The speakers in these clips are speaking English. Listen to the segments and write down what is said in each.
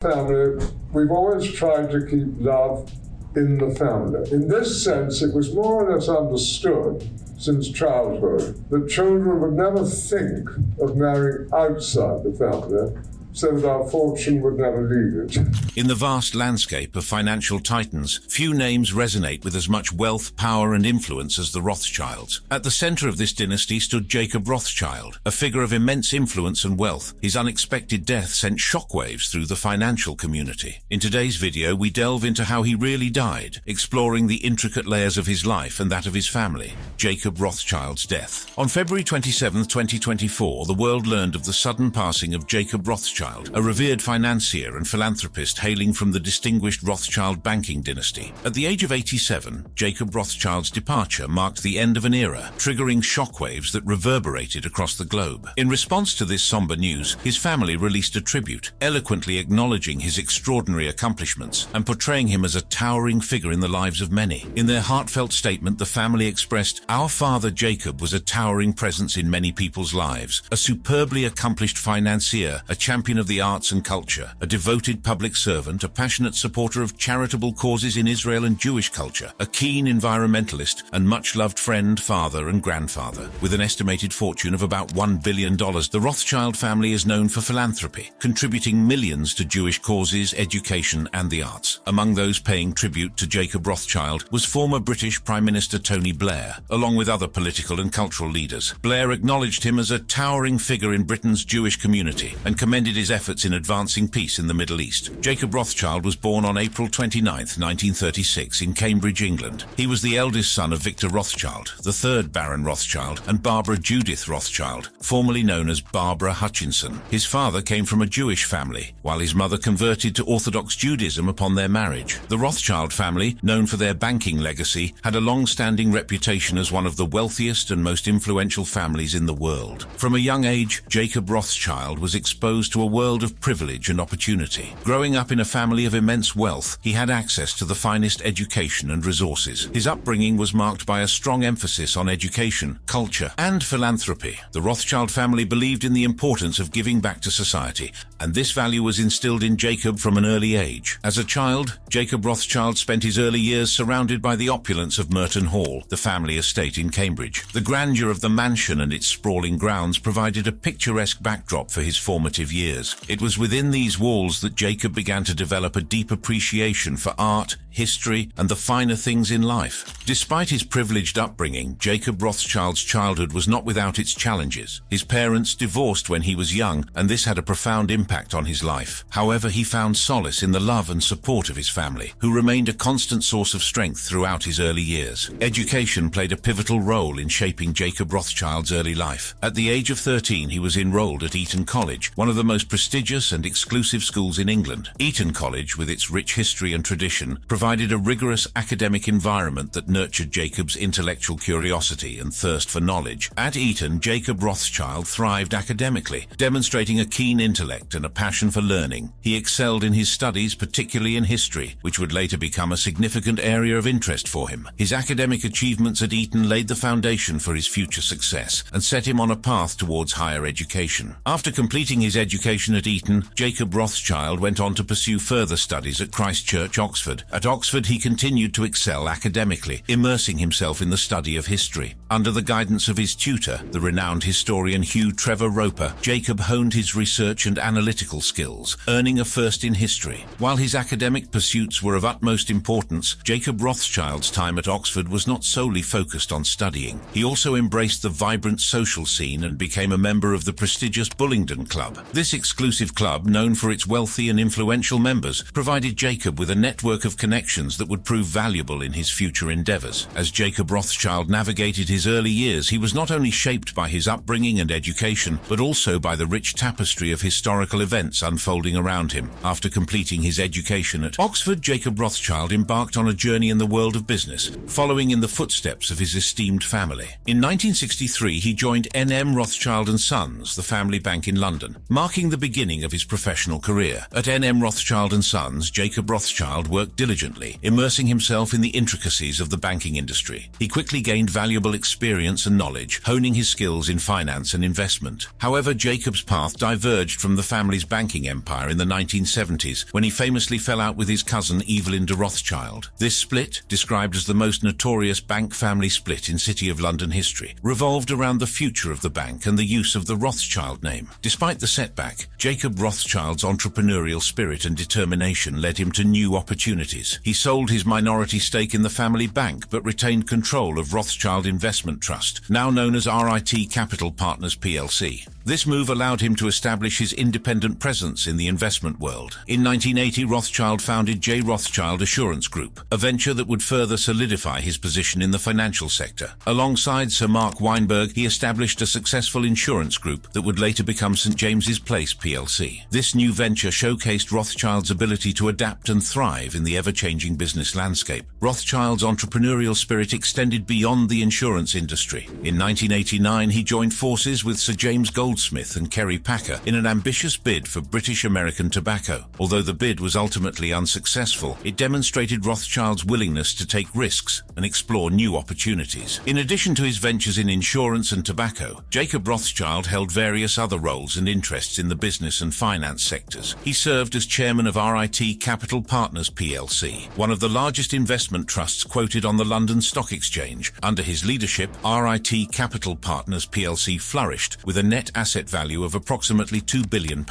Family, we've always tried to keep love in the family. In this sense, it was more or less understood since childhood that children would never think of marrying outside the family, so that our fortune would never leave it. In the vast landscape of financial titans, few names resonate with as much wealth, power and influence as the Rothschilds. At the center of this dynasty stood Jacob Rothschild, a figure of immense influence and wealth. His unexpected death sent shockwaves through the financial community. In today's video, we delve into how he really died, exploring the intricate layers of his life and that of his family. Jacob Rothschild's death. On February 27, 2024, the world learned of the sudden passing of Jacob Rothschild, a revered financier and philanthropist hailing from the distinguished Rothschild banking dynasty. At the age of 87, Jacob Rothschild's departure marked the end of an era, triggering shockwaves that reverberated across the globe. In response to this somber news, his family released a tribute, eloquently acknowledging his extraordinary accomplishments and portraying him as a towering figure in the lives of many. In their heartfelt statement, the family expressed, "Our father Jacob was a towering presence in many people's lives, a superbly accomplished financier, a champion of the arts and culture, a devoted public servant, a passionate supporter of charitable causes in Israel and Jewish culture, a keen environmentalist, and much-loved friend, father, and grandfather." With an estimated fortune of about $1 billion, the Rothschild family is known for philanthropy, contributing millions to Jewish causes, education, and the arts. Among those paying tribute to Jacob Rothschild was former British Prime Minister Tony Blair, along with other political and cultural leaders. Blair acknowledged him as a towering figure in Britain's Jewish community and commended his efforts in advancing peace in the Middle East. Jacob Rothschild was born on April 29, 1936 in Cambridge, England. He was the eldest son of Victor Rothschild, the third Baron Rothschild, and Barbara Judith Rothschild, formerly known as Barbara Hutchinson. His father came from a Jewish family, while his mother converted to Orthodox Judaism upon their marriage. The Rothschild family, known for their banking legacy, had a long-standing reputation as one of the wealthiest and most influential families in the world. From a young age, Jacob Rothschild was exposed to a world of privilege and opportunity. Growing up in a family of immense wealth, he had access to the finest education and resources. His upbringing was marked by a strong emphasis on education, culture, and philanthropy. The Rothschild family believed in the importance of giving back to society, and this value was instilled in Jacob from an early age. As a child, Jacob Rothschild spent his early years surrounded by the opulence of Merton Hall, the family estate in Cambridge. The grandeur of the mansion and its sprawling grounds provided a picturesque backdrop for his formative years. It was within these walls that Jacob began to develop a deep appreciation for art, history, and the finer things in life. Despite his privileged upbringing, Jacob Rothschild's childhood was not without its challenges. His parents divorced when he was young, and this had a profound impact on his life. However, he found solace in the love and support of his family, who remained a constant source of strength throughout his early years. Education played a pivotal role in shaping Jacob Rothschild's early life. At the age of 13, he was enrolled at Eton College, one of the most prestigious and exclusive schools in England. Eton College, with its rich history and tradition, provided a rigorous academic environment that nurtured Jacob's intellectual curiosity and thirst for knowledge. At Eton, Jacob Rothschild thrived academically, demonstrating a keen intellect and a passion for learning. He excelled in his studies, particularly in history, which would later become a significant area of interest for him. His academic achievements at Eton laid the foundation for his future success and set him on a path towards higher education. After completing his education at Eton, Jacob Rothschild went on to pursue further studies at Christ Church, Oxford. At Oxford, he continued to excel academically, immersing himself in the study of history. Under the guidance of his tutor, the renowned historian Hugh Trevor Roper, Jacob honed his research and analytical skills, earning a first in history. While his academic pursuits were of utmost importance, Jacob Rothschild's time at Oxford was not solely focused on studying. He also embraced the vibrant social scene and became a member of the prestigious Bullingdon Club. This exclusive club, known for its wealthy and influential members, provided Jacob with a network of connections that would prove valuable in his future endeavors. As Jacob Rothschild navigated his early years, he was not only shaped by his upbringing and education, but also by the rich tapestry of historical events unfolding around him. After completing his education at Oxford, Jacob Rothschild embarked on a journey in the world of business, following in the footsteps of his esteemed family. In 1963, he joined N.M. Rothschild & Sons, the family bank in London, marking the beginning of his professional career. At N.M. Rothschild & Sons, Jacob Rothschild worked diligently, immersing himself in the intricacies of the banking industry. He quickly gained valuable experience experience and knowledge, honing his skills in finance and investment. However, Jacob's path diverged from the family's banking empire in the 1970s when he famously fell out with his cousin Evelyn de Rothschild. This split, described as the most notorious bank family split in City of London history, revolved around the future of the bank and the use of the Rothschild name. Despite the setback, Jacob Rothschild's entrepreneurial spirit and determination led him to new opportunities. He sold his minority stake in the family bank but retained control of Rothschild Investment Trust, now known as RIT Capital Partners plc. This move allowed him to establish his independent presence in the investment world. In 1980, Rothschild founded J. Rothschild Assurance Group, a venture that would further solidify his position in the financial sector. Alongside Sir Mark Weinberg, he established a successful insurance group that would later become St. James's Place plc. This new venture showcased Rothschild's ability to adapt and thrive in the ever-changing business landscape. Rothschild's entrepreneurial spirit extended beyond the insurance industry. In 1989, he joined forces with Sir James Goldsmith and Kerry Packer in an ambitious bid for British American tobacco. Although the bid was ultimately unsuccessful, it demonstrated Rothschild's willingness to take risks and explore new opportunities. In addition to his ventures in insurance and tobacco, Jacob Rothschild held various other roles and interests in the business and finance sectors. He served as chairman of RIT Capital Partners plc, one of the largest investment trusts quoted on the London Stock Exchange. Under his leadership, RIT Capital Partners plc flourished with a net asset value of approximately £2 billion.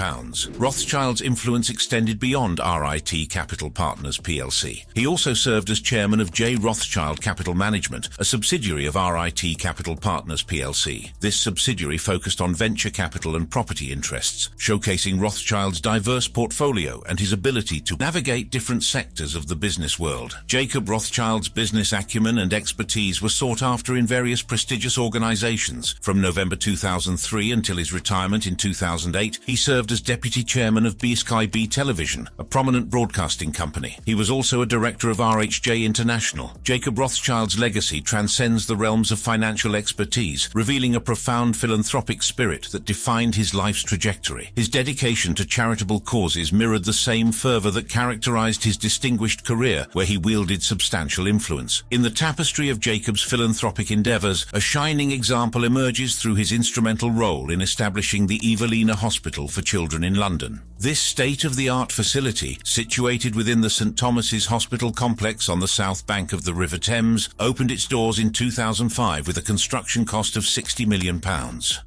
Rothschild's influence extended beyond RIT Capital Partners plc. He also served as chairman of J. Rothschild Capital Management, a subsidiary of RIT Capital Partners plc. This subsidiary focused on venture capital and property interests, showcasing Rothschild's diverse portfolio and his ability to navigate different sectors of the business world. Jacob Rothschild's business acumen and expertise were sought after in various prestigious organizations. From November 2003 until his retirement in 2008, he served as deputy chairman of BSkyB Television, a prominent broadcasting company. He was also a director of RHJ International. Jacob Rothschild's legacy transcends the realms of financial expertise, revealing a profound philanthropic spirit that defined his life's trajectory. His dedication to charitable causes mirrored the same fervor that characterized his distinguished career, where he wielded substantial influence. In the tapestry of Jacob's philanthropic endeavors, a shining example emerges through his instrumental role in establishing the Evelina Hospital for Children in London. This state-of-the-art facility, situated within the St Thomas's Hospital complex on the south bank of the River Thames, opened its doors in 2005 with a construction cost of £60 million.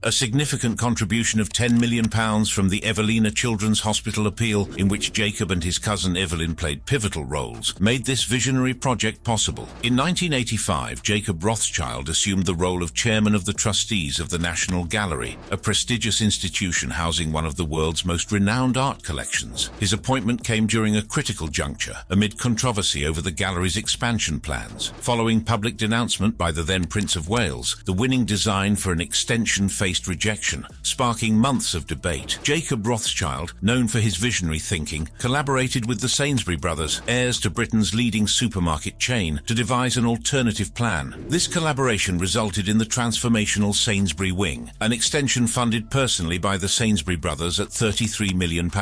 A significant contribution of £10 million from the Evelina Children's Hospital appeal, in which Jacob and his cousin Evelyn played pivotal roles, made this visionary project possible. In 1985, Jacob Rothschild assumed the role of chairman of the trustees of the National Gallery, a prestigious institution housing one of the world's most renowned art collections. His appointment came during a critical juncture, amid controversy over the gallery's expansion plans. Following public denouncement by the then Prince of Wales, the winning design for an extension faced rejection, sparking months of debate. Jacob Rothschild, known for his visionary thinking, collaborated with the Sainsbury brothers, heirs to Britain's leading supermarket chain, to devise an alternative plan. This collaboration resulted in the transformational Sainsbury wing, an extension funded personally by the Sainsbury brothers at £33 million.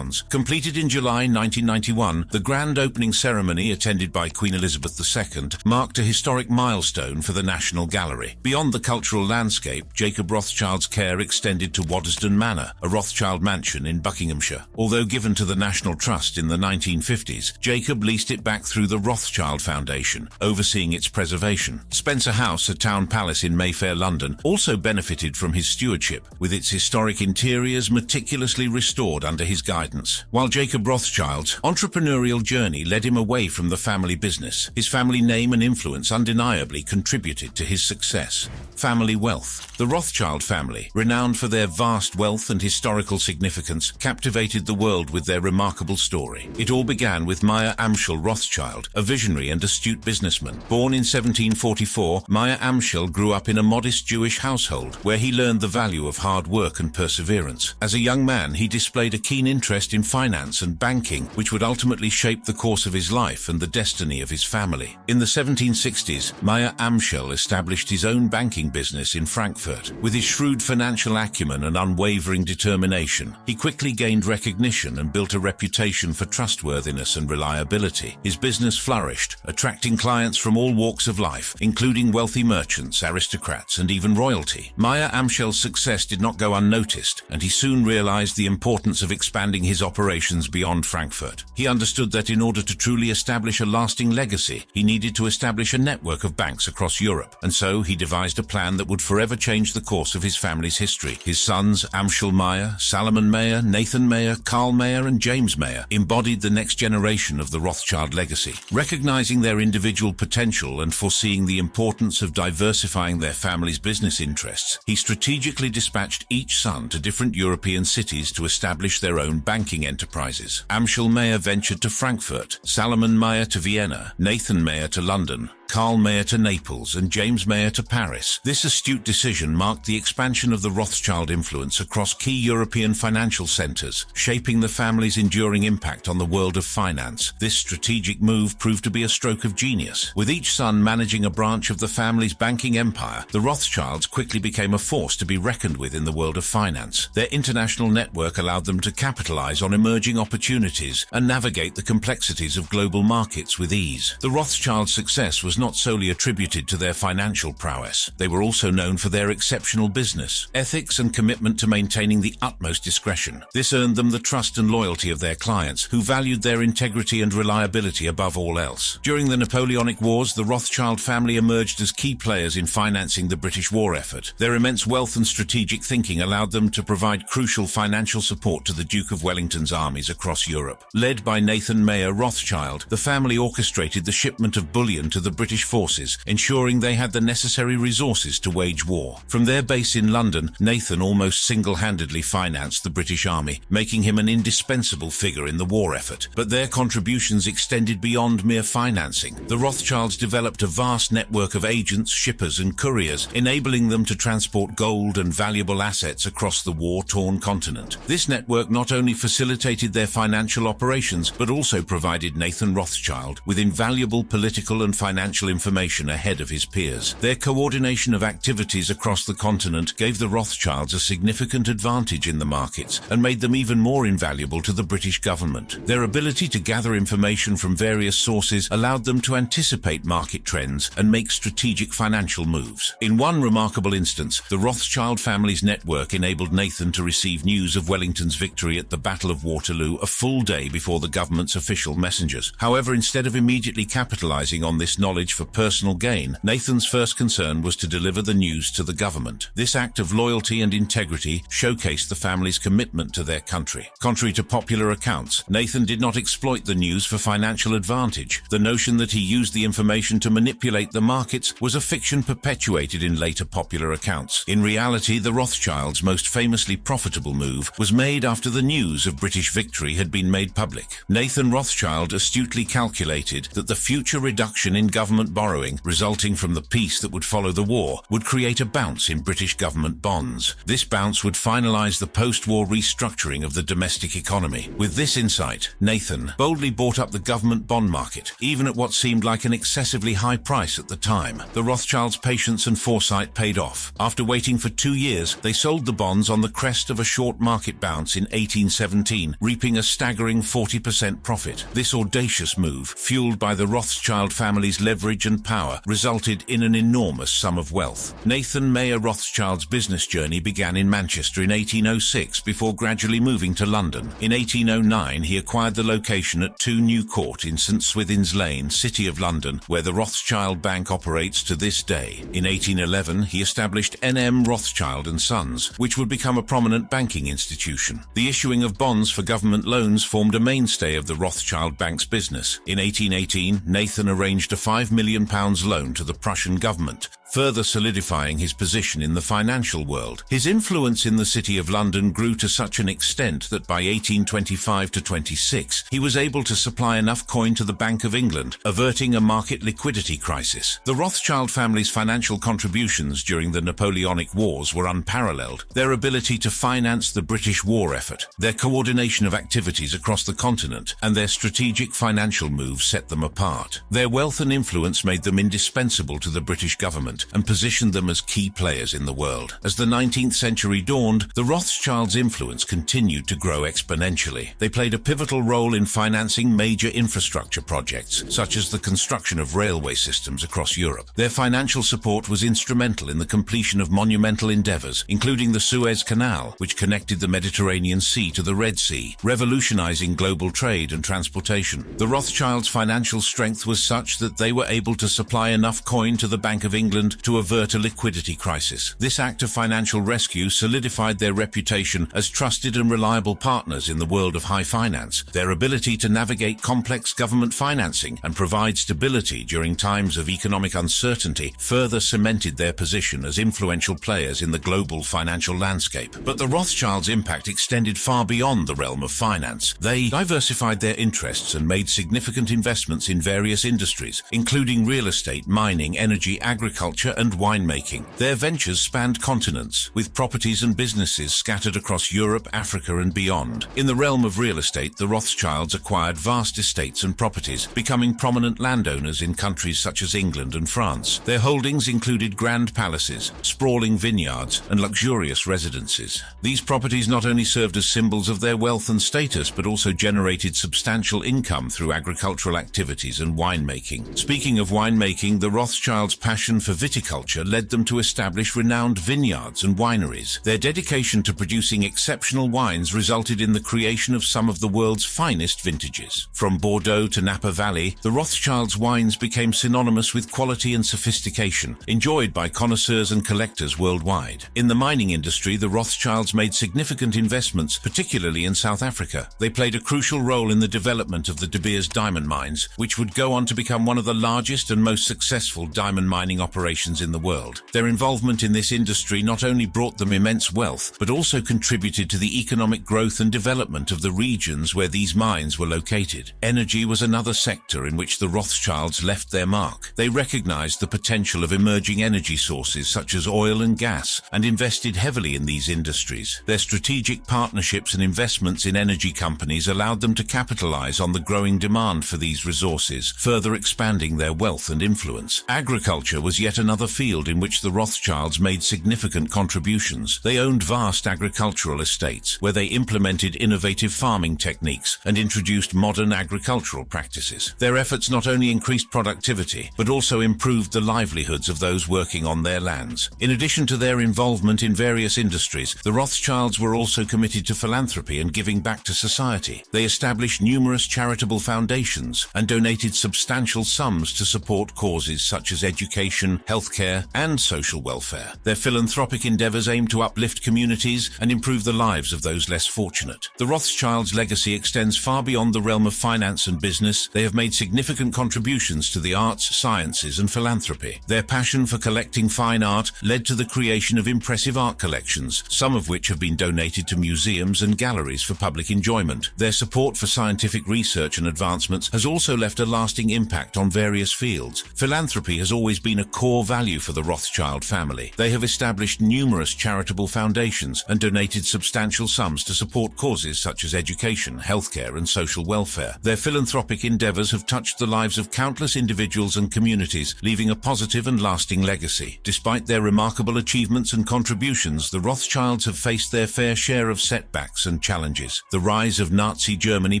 Completed in July 1991, the grand opening ceremony, attended by Queen Elizabeth II, marked a historic milestone for the National Gallery. Beyond the cultural landscape, Jacob Rothschild's care extended to Waddesdon Manor, a Rothschild mansion in Buckinghamshire. Although given to the National Trust in the 1950s, Jacob leased it back through the Rothschild Foundation, overseeing its preservation. Spencer House, a town palace in Mayfair, London, also benefited from his stewardship, with its historic interiors meticulously restored under his guidance. While Jacob Rothschild's entrepreneurial journey led him away from the family business, his family name and influence undeniably contributed to his success. Family wealth. The Rothschild family, renowned for their vast wealth and historical significance, captivated the world with their remarkable story. It all began with Meyer Amschel Rothschild, a visionary and astute businessman. Born in 1744, Meyer Amschel grew up in a modest Jewish household where he learned the value of hard work and perseverance. As a young man, he displayed a keen interest in finance and banking, which would ultimately shape the course of his life and the destiny of his family. In the 1760s, Meyer Amschel established his own banking business in Frankfurt. With his shrewd financial acumen and unwavering determination, he quickly gained recognition and built a reputation for trustworthiness and reliability. His business flourished, attracting clients from all walks of life, including wealthy merchants merchants, aristocrats, and even royalty. Meyer Amschel's success did not go unnoticed, and he soon realized the importance of expanding his operations beyond Frankfurt. He understood that in order to truly establish a lasting legacy, he needed to establish a network of banks across Europe, and so he devised a plan that would forever change the course of his family's history. His sons, Amschel Meyer, Salomon Meyer, Nathan Meyer, Karl Meyer, and James Meyer, embodied the next generation of the Rothschild legacy. Recognizing their individual potential and foreseeing the importance of diversifying their family's business interests, he strategically dispatched each son to different European cities to establish their own banking enterprises. Amschel Meyer ventured to Frankfurt, Salomon Meyer to Vienna, Nathan Meyer to London, Karl Meyer to Naples, and James Meyer to Paris. This astute decision marked the expansion of the Rothschild influence across key European financial centers, shaping the family's enduring impact on the world of finance. This strategic move proved to be a stroke of genius. With each son managing a branch of the family's banking empire, the Rothschilds quickly became a force to be reckoned with in the world of finance. Their international network allowed them to capitalize on emerging opportunities and navigate the complexities of global markets with ease. The Rothschild success was not solely attributed to their financial prowess. They were also known for their exceptional business ethics and commitment to maintaining the utmost discretion. This earned them the trust and loyalty of their clients, who valued their integrity and reliability above all else. During the Napoleonic Wars, the Rothschild family emerged as key players in financing the British war effort. Their immense wealth and strategic thinking allowed them to provide crucial financial support to the Duke of Wellington's armies across Europe. Led by Nathan Meyer Rothschild, the family orchestrated the shipment of bullion to the British forces, ensuring they had the necessary resources to wage war. From their base in London, Nathan almost single-handedly financed the British army, making him an indispensable figure in the war effort. But their contributions extended beyond mere financing. The Rothschilds developed a vast network of agents, shippers, and couriers, enabling them to transport gold and valuable assets across the war-torn continent. This network not only facilitated their financial operations, but also provided Nathan Rothschild with invaluable political and financial information ahead of his peers. Their coordination of activities across the continent gave the Rothschilds a significant advantage in the markets and made them even more invaluable to the British government. Their ability to gather information from various sources allowed them to anticipate market trends and make strategic financial moves. In one remarkable instance, the Rothschild family's network enabled Nathan to receive news of Wellington's victory at the Battle of Waterloo a full day before the government's official messengers. However, instead of immediately capitalizing on this knowledge for personal gain, Nathan's first concern was to deliver the news to the government. This act of loyalty and integrity showcased the family's commitment to their country. Contrary to popular accounts, Nathan did not exploit the news for financial advantage. The notion that he used the information to manipulate the markets was a fiction perpetuated in later popular accounts. In reality, the Rothschilds' most famously profitable move was made after the news of British victory had been made public. Nathan Rothschild astutely calculated that the future reduction in government borrowing resulting from the peace that would follow the war would create a bounce in British government bonds. This bounce would finalize the post-war restructuring of the domestic economy. With this insight, Nathan boldly bought up the government bond market, even at what seemed like an excessively high price at the time. The Rothschilds' patience and foresight paid off. After waiting for 2 years, they sold the bonds on the crest of a short market bounce in 1817, reaping a staggering 40% profit. This audacious move, fueled by the Rothschild family's leverage and power, resulted in an enormous sum of wealth. Nathan Meyer Rothschild's business journey began in Manchester in 1806 before gradually moving to London. In 1809, he acquired the location at 2 New Court in St Swithin's Lane, City of London, where the Rothschild Bank operates to this day. In 1811, he established N.M. Rothschild & Sons, which would become a prominent banking institution. The issuing of bonds for government loans formed a mainstay of the Rothschild Bank's business. In 1818, Nathan arranged a £5 million loan to the Prussian government, further solidifying his position in the financial world. His influence in the City of London grew to such an extent that by 1825-26, he was able to supply enough coin to the Bank of England, averting a market liquidity crisis. The Rothschild family's financial contributions during the Napoleonic Wars were unparalleled. Their ability to finance the British war effort, their coordination of activities across the continent, and their strategic financial moves set them apart. Their wealth and influence influence made them indispensable to the British government and positioned them as key players in the world. As the 19th century dawned, the Rothschilds' influence continued to grow exponentially. They played a pivotal role in financing major infrastructure projects, such as the construction of railway systems across Europe. Their financial support was instrumental in the completion of monumental endeavors, including the Suez Canal, which connected the Mediterranean Sea to the Red Sea, revolutionizing global trade and transportation. The Rothschilds' financial strength was such that they were able to supply enough coin to the Bank of England to avert a liquidity crisis. This act of financial rescue solidified their reputation as trusted and reliable partners in the world of high finance. Their ability to navigate complex government financing and provide stability during times of economic uncertainty further cemented their position as influential players in the global financial landscape. But the Rothschilds' impact extended far beyond the realm of finance. They diversified their interests and made significant investments in various industries, including real estate, mining, energy, agriculture, and winemaking. Their ventures spanned continents, with properties and businesses scattered across Europe, Africa, and beyond. In the realm of real estate, the Rothschilds acquired vast estates and properties, becoming prominent landowners in countries such as England and France. Their holdings included grand palaces, sprawling vineyards, and luxurious residences. These properties not only served as symbols of their wealth and status, but also generated substantial income through agricultural activities and winemaking. Speaking of winemaking, the Rothschilds' passion for viticulture led them to establish renowned vineyards and wineries. Their dedication to producing exceptional wines resulted in the creation of some of the world's finest vintages. From Bordeaux to Napa Valley, the Rothschilds' wines became synonymous with quality and sophistication, enjoyed by connoisseurs and collectors worldwide. In the mining industry, the Rothschilds made significant investments, particularly in South Africa. They played a crucial role in the development of the De Beers diamond mines, which would go on to become one of the largest and most successful diamond mining operations in the world. Their involvement in this industry not only brought them immense wealth, but also contributed to the economic growth and development of the regions where these mines were located. Energy was another sector in which the Rothschilds left their mark. They recognized the potential of emerging energy sources such as oil and gas and invested heavily in these industries. Their strategic partnerships and investments in energy companies allowed them to capitalize on the growing demand for these resources, further expanding their wealth and influence. Agriculture was yet another field in which the Rothschilds made significant contributions. They owned vast agricultural estates, where they implemented innovative farming techniques and introduced modern agricultural practices. Their efforts not only increased productivity, but also improved the livelihoods of those working on their lands. In addition to their involvement in various industries, the Rothschilds were also committed to philanthropy and giving back to society. They established numerous charitable foundations and donated substantial sums to support causes such as education, healthcare, and social welfare. Their philanthropic endeavors aim to uplift communities and improve the lives of those less fortunate. The Rothschilds' legacy extends far beyond the realm of finance and business. They have made significant contributions to the arts, sciences, and philanthropy. Their passion for collecting fine art led to the creation of impressive art collections, some of which have been donated to museums and galleries for public enjoyment. Their support for scientific research and advancements has also left a lasting impact on various fields. Philanthropy has always been a core value for the Rothschild family. They have established numerous charitable foundations and donated substantial sums to support causes such as education, healthcare, and social welfare. Their philanthropic endeavors have touched the lives of countless individuals and communities, leaving a positive and lasting legacy. Despite their remarkable achievements and contributions, the Rothschilds have faced their fair share of setbacks and challenges. The rise of Nazi Germany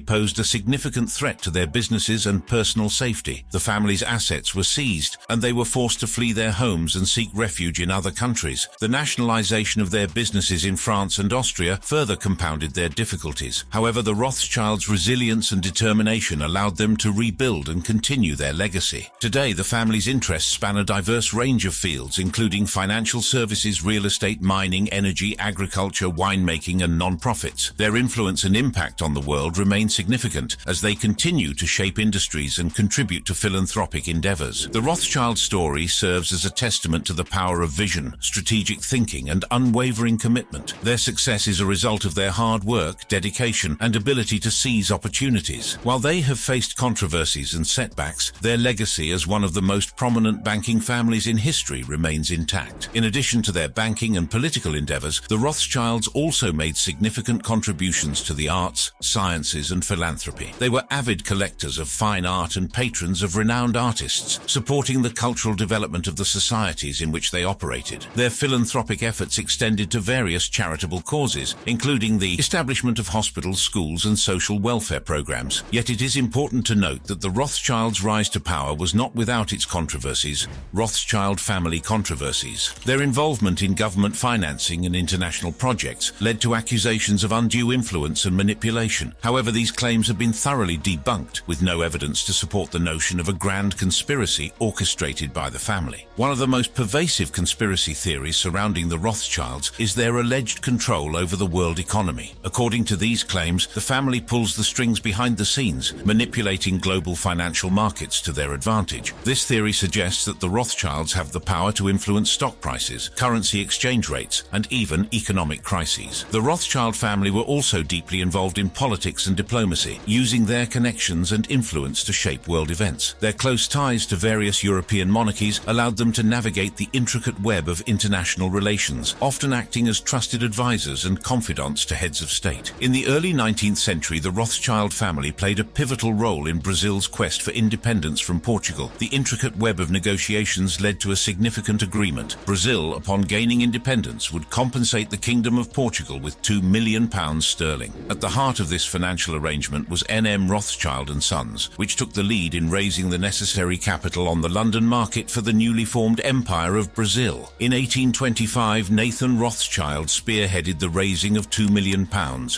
posed a significant threat to their businesses and personal safety. The family's assets were seized, and they were forced to flee their homes and seek refuge in other countries. The nationalization of their businesses in France and Austria further compounded their difficulties. However, the Rothschilds' resilience and determination allowed them to rebuild and continue their legacy. Today, the family's interests span a diverse range of fields, including financial services, real estate, mining, energy, agriculture, winemaking, and non-profits. Their influence and impact on the world remain significant as they continue to shape industries and contribute to philanthropic endeavors. The Rothschild story serves as a testament to the power of vision, strategic thinking, and unwavering commitment. Their success is a result of their hard work, dedication, and ability to seize opportunities. While they have faced controversies and setbacks, their legacy as one of the most prominent banking families in history remains intact. In addition to their banking and political endeavors, the Rothschilds also made significant contributions to the arts, sciences, and philanthropy. They were avid collectors of fine art and patrons of renowned renowned artists, supporting the cultural development of the societies in which they operated. Their philanthropic efforts extended to various charitable causes, including the establishment of hospitals, schools, and social welfare programs. Yet it is important to note that the Rothschilds' rise to power was not without its controversies. Rothschild family controversies. Their involvement in government financing and international projects led to accusations of undue influence and manipulation. However, these claims have been thoroughly debunked, with no evidence to support the notion of a grand conspiracy orchestrated by the family. One of the most pervasive conspiracy theories surrounding the Rothschilds is their alleged control over the world economy. According to these claims, the family pulls the strings behind the scenes, manipulating global financial markets to their advantage. This theory suggests that the Rothschilds have the power to influence stock prices, currency exchange rates, and even economic crises. The Rothschild family were also deeply involved in politics and diplomacy, using their connections and influence to shape world events. Their close ties to various European monarchies allowed them to navigate the intricate web of international relations, often acting as trusted advisors and confidants to heads of state. In the early 19th century, the Rothschild family played a pivotal role in Brazil's quest for independence from Portugal. The intricate web of negotiations led to a significant agreement. Brazil, upon gaining independence, would compensate the Kingdom of Portugal with £2 million sterling. At the heart of this financial arrangement was N.M. Rothschild and Sons, which took the lead in raising the necessary capital on the London market for the newly formed Empire of Brazil. In 1825, Nathan Rothschild spearheaded the raising of £2 million,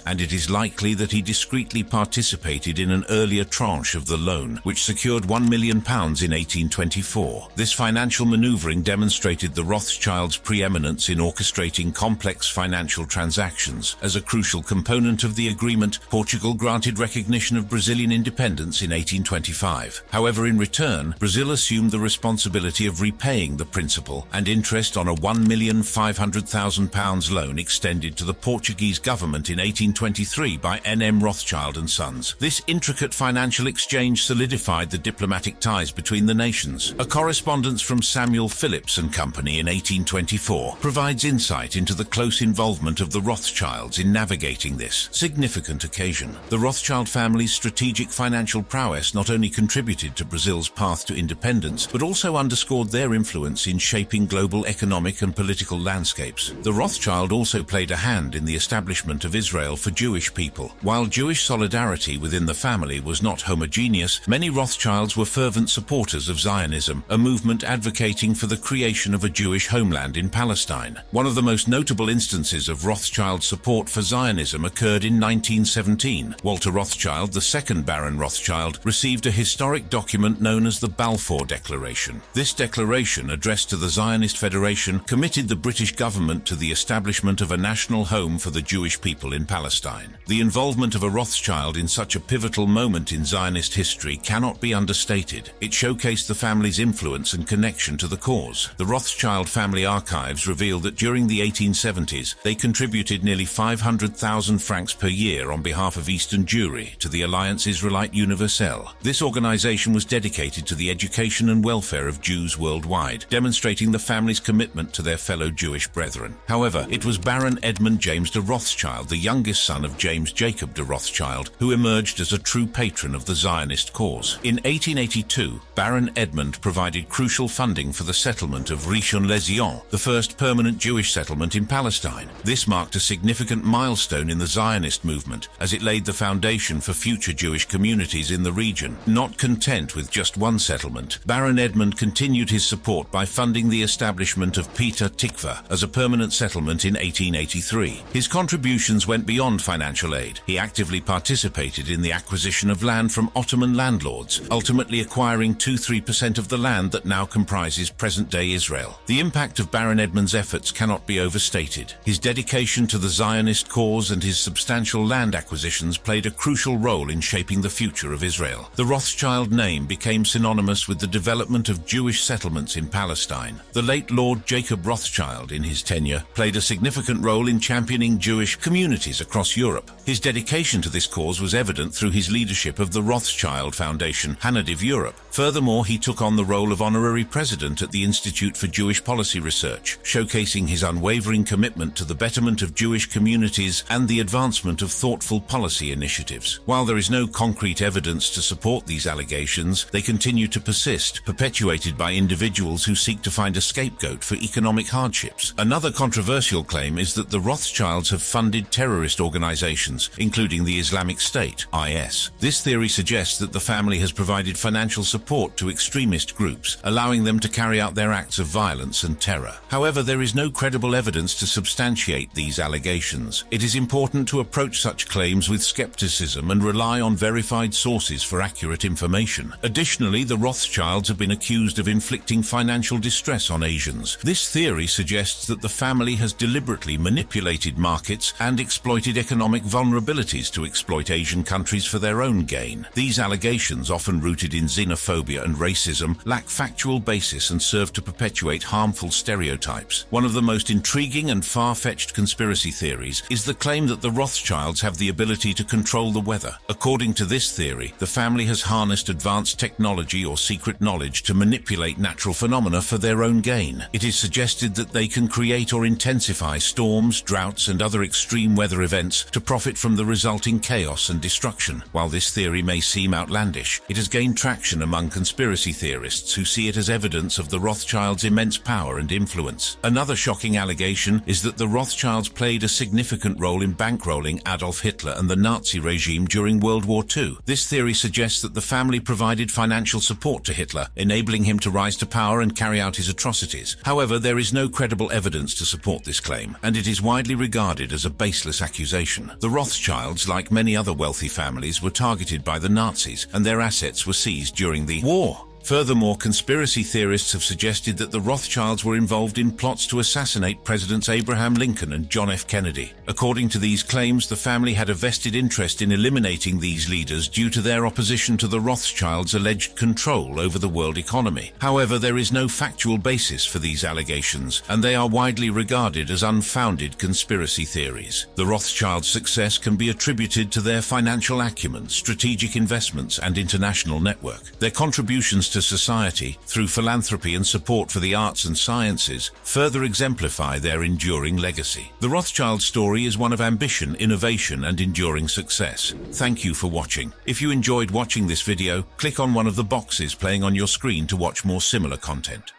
and it is likely that he discreetly participated in an earlier tranche of the loan, which secured £1 million in 1824. This financial maneuvering demonstrated the Rothschilds' preeminence in orchestrating complex financial transactions. As a crucial component of the agreement, Portugal granted recognition of Brazilian independence in 1825. However, in return, Brazil assumed the responsibility of repaying the principal and interest on a £1,500,000 loan extended to the Portuguese government in 1823 by N.M. Rothschild and Sons. This intricate financial exchange solidified the diplomatic ties between the nations. A correspondence from Samuel Phillips and Company in 1824 provides insight into the close involvement of the Rothschilds in navigating this significant occasion. The Rothschild family's strategic financial prowess not only contributed to Brazil's path to independence, but also underscored their influence in shaping global economic and political landscapes. The Rothschild also played a hand in the establishment of Israel for Jewish people. While Jewish solidarity within the family was not homogeneous, many Rothschilds were fervent supporters of Zionism, a movement advocating for the creation of a Jewish homeland in Palestine. One of the most notable instances of Rothschild support for Zionism occurred in 1917. Walter Rothschild, the second Baron Rothschild, received a historic document known as the Balfour Declaration. This declaration, addressed to the Zionist Federation, committed the British government to the establishment of a national home for the Jewish people in Palestine. The involvement of a Rothschild in such a pivotal moment in Zionist history cannot be understated. It showcased the family's influence and connection to the cause. The Rothschild family archives reveal that during the 1870s, they contributed nearly 500,000 francs per year on behalf of Eastern Jewry to the Alliance Israelite Universelle. This organization was dedicated to the education and welfare of Jews worldwide, demonstrating the family's commitment to their fellow Jewish brethren. However, it was Baron Edmund James de Rothschild, the youngest son of James Jacob de Rothschild, who emerged as a true patron of the Zionist cause. In 1882, Baron Edmund provided crucial funding for the settlement of Rishon-LeZion, the first permanent Jewish settlement in Palestine. This marked a significant milestone in the Zionist movement, as it laid the foundation for future Jewish communities in the region. Not content with just one settlement, Baron Edmund continued his support by funding the establishment of Petah Tikva as a permanent settlement in 1883. His contributions went beyond financial aid. He actively participated in the acquisition of land from Ottoman landlords, ultimately acquiring 2-3% of the land that now comprises present-day Israel. The impact of Baron Edmund's efforts cannot be overstated. His dedication to the Zionist cause and his substantial land acquisitions played a crucial role in shaping the future of Israel. The Rothschild name became synonymous with the development of Jewish settlements in Palestine. The late Lord Jacob Rothschild, in his tenure, played a significant role in championing Jewish communities across Europe. His dedication to this cause was evident through his leadership of the Rothschild Foundation, Hanadiv Europe. Furthermore, he took on the role of honorary president at the Institute for Jewish Policy Research, showcasing his unwavering commitment to the betterment of Jewish communities and the advancement of thoughtful policy initiatives. While there is no concrete evidence to support these allegations, they They continue to persist, perpetuated by individuals who seek to find a scapegoat for economic hardships. Another controversial claim is that the Rothschilds have funded terrorist organizations, including the Islamic State, IS. This theory suggests that the family has provided financial support to extremist groups, allowing them to carry out their acts of violence and terror. However, there is no credible evidence to substantiate these allegations. It is important to approach such claims with skepticism and rely on verified sources for accurate information. Additionally, the Rothschilds have been accused of inflicting financial distress on Asians. This theory suggests that the family has deliberately manipulated markets and exploited economic vulnerabilities to exploit Asian countries for their own gain. These allegations, often rooted in xenophobia and racism, lack factual basis and serve to perpetuate harmful stereotypes. One of the most intriguing and far-fetched conspiracy theories is the claim that the Rothschilds have the ability to control the weather. According to this theory, the family has harnessed advanced technology or secret knowledge to manipulate natural phenomena for their own gain. It is suggested that they can create or intensify storms, droughts, and other extreme weather events to profit from the resulting chaos and destruction. While this theory may seem outlandish, it has gained traction among conspiracy theorists who see it as evidence of the Rothschilds' immense power and influence. Another shocking allegation is that the Rothschilds played a significant role in bankrolling Adolf Hitler and the Nazi regime during World War II. This theory suggests that the family provided financial support to Hitler, enabling him to rise to power and carry out his atrocities. However, there is no credible evidence to support this claim, and it is widely regarded as a baseless accusation. The Rothschilds, like many other wealthy families, were targeted by the Nazis, and their assets were seized during the war. Furthermore, conspiracy theorists have suggested that the Rothschilds were involved in plots to assassinate Presidents Abraham Lincoln and John F. Kennedy. According to these claims, the family had a vested interest in eliminating these leaders due to their opposition to the Rothschilds' alleged control over the world economy. However, there is no factual basis for these allegations, and they are widely regarded as unfounded conspiracy theories. The Rothschilds' success can be attributed to their financial acumen, strategic investments, and international network. Their contributions to society, through philanthropy and support for the arts and sciences, further exemplify their enduring legacy. The Rothschild story is one of ambition, innovation, and enduring success. Thank you for watching. If you enjoyed watching this video, click on one of the boxes playing on your screen to watch more similar content.